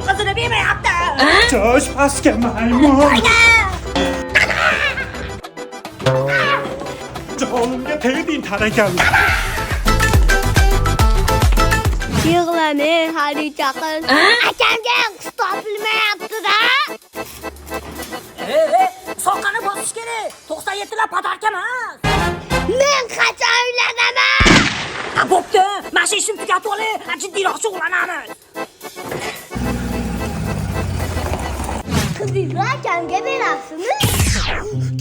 qizini bermayapti. Josh pastga maymun. Jonimga tegding tarakallar. Yig'lamang, Xadicha qiz. Akamga qiz topilmayapti-da. Soqqani bosish kerak. 97 lar podarka emas. Men qachon uylanaman? Ha, bo'pti. Mana shu ishni tugatib olay. Jiddiyroq shug'ullanamiz. Qizingizni akamga berasizmi?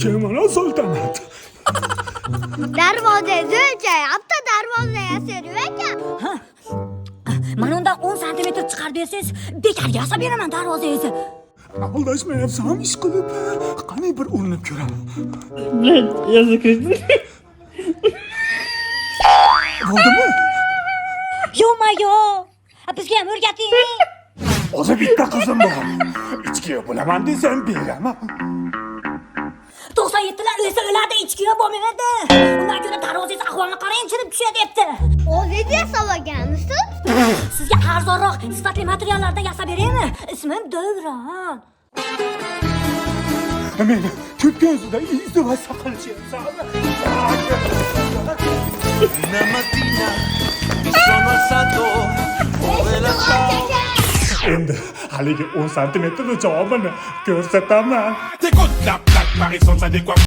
Kemana sultonat. Darvozangizni o'lchayapti, darvoza yasaydi ekan. Mana undan 10 sm chiqarib bersangiz, bekarga yasab beraman darvozangizni. Aldashmayapsan ish qilib. Qani bir urinib ko'raman. Bo'ldimi? Yo-mayo. Bizga ham o'rgating. O'zi bitta qizim bor. Ichki bo'laman desam beraman. 97 lar o'lsa o'ladi, ichki yo'q bo'lmaydi. Undan ko'ra darvozangiz ahvolini qarang, chirib tushadi debdi. O'zingiz yasab olganmisiz? Sizga arzonroq sifatli materiallardan yasab beraymi? Ismim Davron. Meni ko'p ko'zida izdivaj saqlashyapsan. Una mattina mi sono alzato come la ciao. Endi haligi 10 santimetrni javobini ko'rsataman. T'écoutes la plaque, Paris sans adéquat.